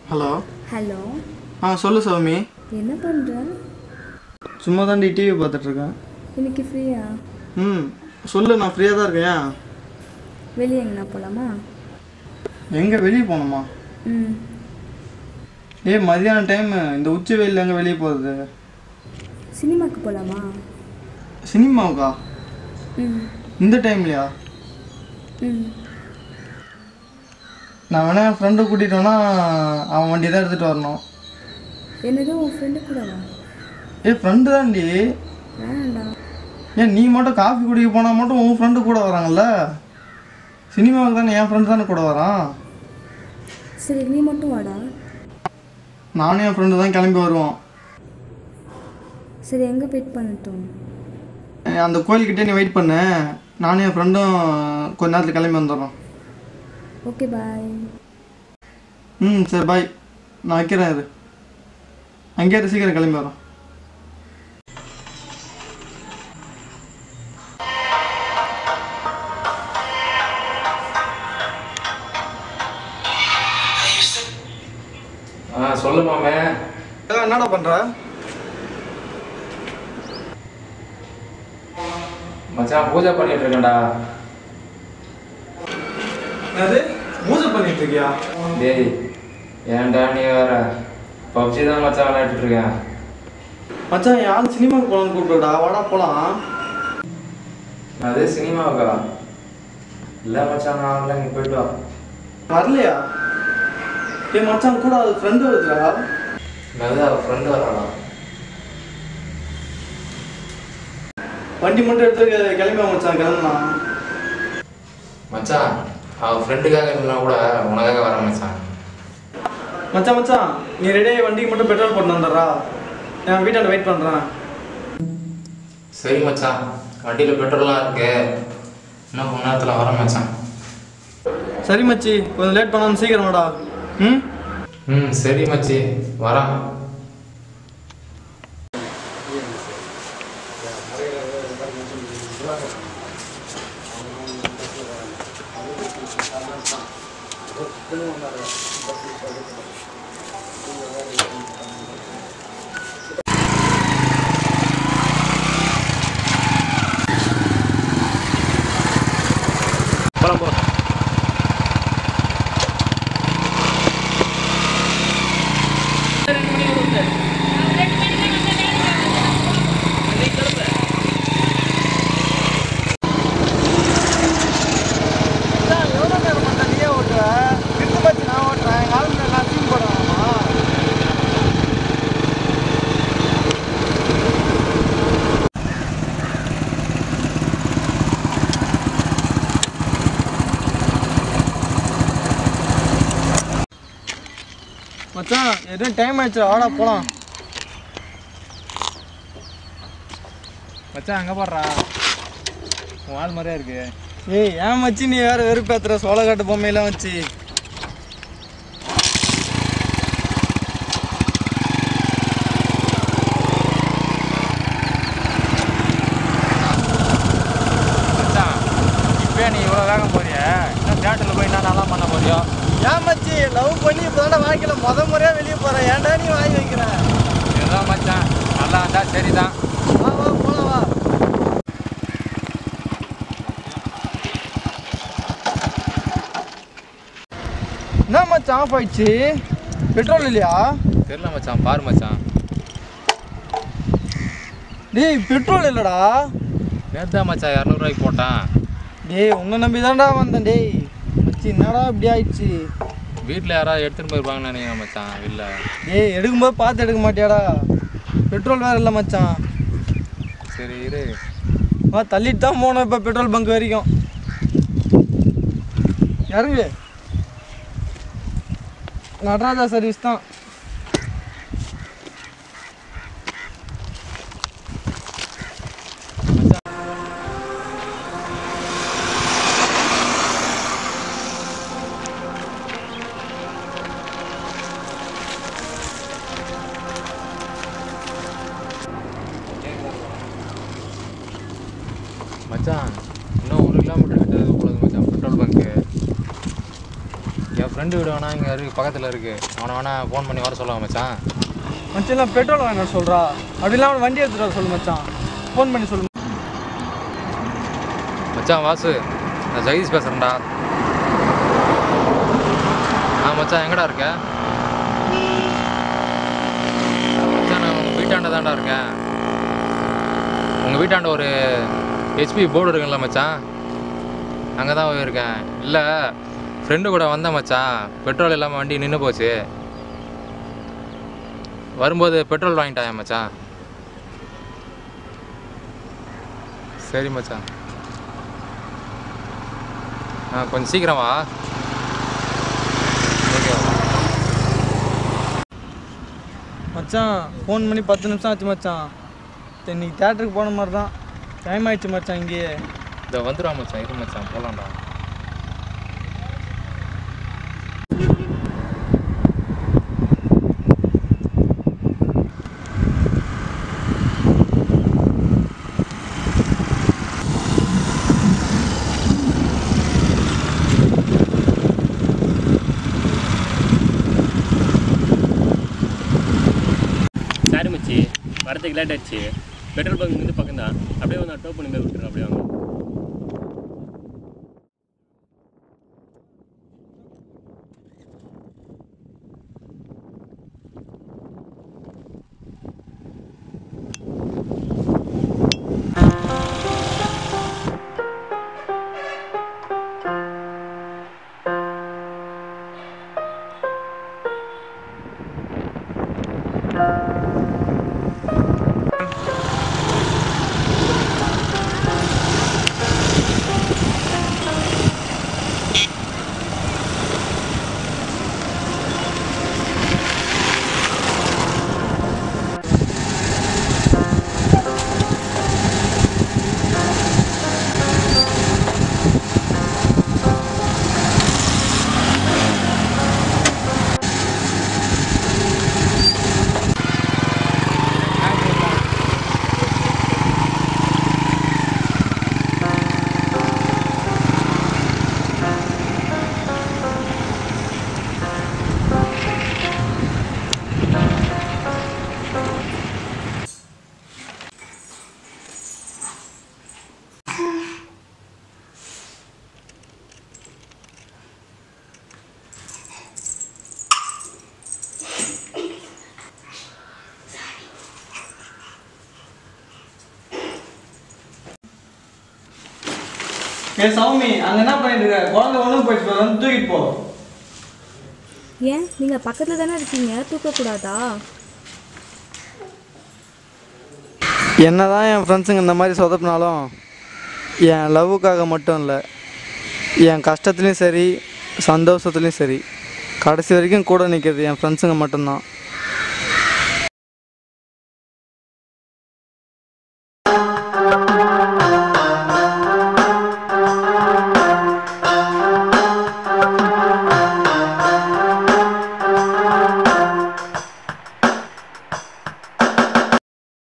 Hello. Hello. சொல்லு சௌமி. என்ன பண்ணுற? சும்மா தாண்டி டிவி பார்த்துட்ருக்கேன். இன்னைக்கு ஃப்ரீயா? சொல்லு, நான் ஃப்ரீயாக தான் இருக்கேன். வெளியே எங்கண்ணா போகலாமா? எங்கே வெளியே போகணுமா? மதியான டைமு, இந்த உச்சி வெயிலில் எங்கே வெளியே போகிறது? சினிமாவுக்கு போகலாமா? சினிமாவுக்கா? இந்த டைம்லையா? நான் வேணா என் ஃப்ரெண்டை கூட்டிகிட்டோன்னா அவன் வண்டி தான் எடுத்துகிட்டு வரணும். என்னது, உன் ஃப்ரெண்டு கூடவா? ஃப்ரெண்டு தான்டி. வேணாண்டா. நீ மட்டும் காஃபி குடிக்க போனால் மட்டும் உன் ஃப்ரெண்டு கூட வராங்கல்ல? சினிமாவுக்கு தானே என் ஃப்ரெண்டு தானே கூட வரான். சரி, நீ மட்டும் வாடா. நானும் என் ஃப்ரெண்டு தான் கிளம்பி வருவோம். சரி, எங்கே வெயிட் பண்ணட்டும்? அந்த கோயில்கிட்டே நீ வெயிட் பண்ணு. நானும் என் ஃப்ரெண்டும் கொஞ்ச நேரத்தில் கிளம்பி வந்துடுறோம். ஓகே, பாய். சரி பாய். நான் வைக்கிறேன். இது அங்கேயே சீக்கிரம் கிளம்பி வரோம். சொல்லு மாமே. என்னடா பண்ற? மச்சான் பூஜை பண்ணிட்டு இருக்கேன்டா. அது பூஜை பண்ணிட்டு இருக்கியா? டேய், ஏன்டா நீ வேற பப்ஜி தான் மச்சான் விளையாடிட்டு இருக்கேன். மச்சான், யாரும் சினிமாவுக்கு போகலான்னு கூப்பிடுடா, வாடா போகலாம். அது சினிமாவுக்கா? இல்லை மச்சான், நான் வரல, நீ போயிட்டு வா. வரலையா? மச்சான் கூட அது ஃப்ரெண்டு வருதுடா. நல்ல ஃப்ரெண்டு வரானா? வண்டி மட்டும் எடுத்து கிளம்பி மச்சான், கிளம்பலாம். மச்சான், அவன் ஃப்ரெண்டுக்காக இல்லைனா கூட உனக்காக வரேன் மச்சான். மச்சான் நீ ரெடியாக வண்டிக்கு மட்டும் பெட்ரோல் போட்டு வந்துடுறா. நான் வீட்டாண்ட வெயிட் பண்ணுறேன். சரி மச்சான், வண்டியில் பெட்ரோல்லாம் இருக்கு. இன்னும் கொஞ்ச நேரத்தில் வரேன் மச்சான். சரி மச்சி, கொஞ்சம் லேட் பண்ணாமல் சீக்கிரம் வாடா. சரி மச்சி, வரேன். மச்சான், எதுவும் டைம் ஆயிடுச்சு, வாடா போகலாம். மச்சான், அங்கே போடுறா, உன் ஆள் மாதிரியா இருக்கு. ஏன் மச்சி நீ வேற வெறுப்பேத்துற சோளக்காட்டு பொம்மையெல்லாம் வச்சு? மச்சான், இப்போ நீ இவ்வளோ வேகம் போறிய, இன்னும் தியேட்டரில் போய் என்ன நல்லா பண்ண போறியோ? ஏன் மச்சி, லவ் பண்ணி இப்போ வாழ்க்கையில் முறையாக வெளியே போகிறேன், ஏன்டா நீ வாங்கி வைக்கிறேன்? ஏதோ மச்சான், நல்லா இருந்தா சரிதான். வா வா போலாம் வா. என்ன மச்சான் ஆஃப் ஆயிடுச்சு? பெட்ரோல் இல்லையா? தெரியல மச்சான், பாரு மச்சான். டேய், பெட்ரோல் இல்லைடா. நேற்று மச்சான் 200 போட்டான். டேய், உன்னை நம்பி தான்டா வந்தேன். டேய் மச்சி, என்னடா இப்படி ஆயிடுச்சு? வீட்டில் யாராவது எடுத்துகிட்டு போயிருப்பாங்கன்னு நினைக்கிறேன் மச்சான். இல்லை டேய், எடுக்கும்போது பார்த்து எடுக்க மாட்டியாடா? பெட்ரோல் வேறு இல்லை மச்சான். சரி இரு, தள்ளிட்டு தான் போனோம் இப்போ பெட்ரோல் பங்க் வரைக்கும். இறங்கு. நடராஜா சர்வீஸ் தான். மச்சான் இன்னும் 1 கிலோமீட்டர் கிட்ட போகுது மச்சான் பெட்ரோல் பங்க்கு. என் ஃப்ரெண்டு வீடு வேணா இங்கே பக்கத்தில் இருக்குது, அவனை வேணா ஃபோன் பண்ணி வர சொல்லுவாங்க மச்சான். மச்சான் நான் பெட்ரோல் வாங்க சொல்கிறா, அப்படிலாம் அவன் வண்டி எடுத்துகிட்டு வர சொல்லு மச்சான், ஃபோன் பண்ணி சொல்லு. மச்சான் வாசு, நான் ஜெகதீஷ் பேசுகிறேன்டா. மச்சான் எங்கடா இருக்க? மச்சான் நான் உங்கள் வீட்டாண்ட தான்டா இருக்கேன். உங்கள் வீட்டாண்ட ஒரு ஹெச்பி போர்டு இருக்குல்ல மச்சான், அங்கே தான் போயிருக்கேன். இல்லை ஃப்ரெண்டு கூட வந்தேன் மச்சான், பெட்ரோல் இல்லாமல் வண்டி நின்று போச்சு. வரும்போது பெட்ரோல் வாங்கிட்டாயா மச்சான்? சரி மச்சான், கொஞ்சம் சீக்கிரம் வா. மச்சான் ஃபோன் பண்ணி 10 நிமிஷம் ஆச்சு மச்சான். இன்னைக்கு தேட்டருக்கு போன மாதிரி தான், டைம் ஆயிடுச்சு மச்சான். இங்கேயே இதை வந்துடுவா மச்சான், இரு மச்சான் போகலாம்டா. சாரி மச்சி, வரதுக்கு லேட் ஆயிடுச்சு. பெட்ரோல் பங்க் வந்து பக்கம் தான், அப்படியே வந்து டோ பண்ணி போய் விட்டுறேன். அப்படியே வாங்க. சௌமி அங்கே என்ன பண்ணிட்டு இருக்க? குழந்தை ஒன்றும் போயிடுச்சு, வந்து தூக்கிட்டு போ. ஏன் நீங்கள் பக்கத்தில் தானே இருக்கீங்க, தூக்கக்கூடாதா? என்னதான் என் ஃப்ரெண்ட்ஸுங்க இந்த மாதிரி சொதப்பினாலும் என் லவ்வுக்காக மட்டும் இல்லை, என் கஷ்டத்துலேயும் சரி சந்தோஷத்துலேயும் சரி கடைசி வரைக்கும் கூட நிற்கிறது என் ஃப்ரெண்ட்ஸுங்க மட்டும்தான்.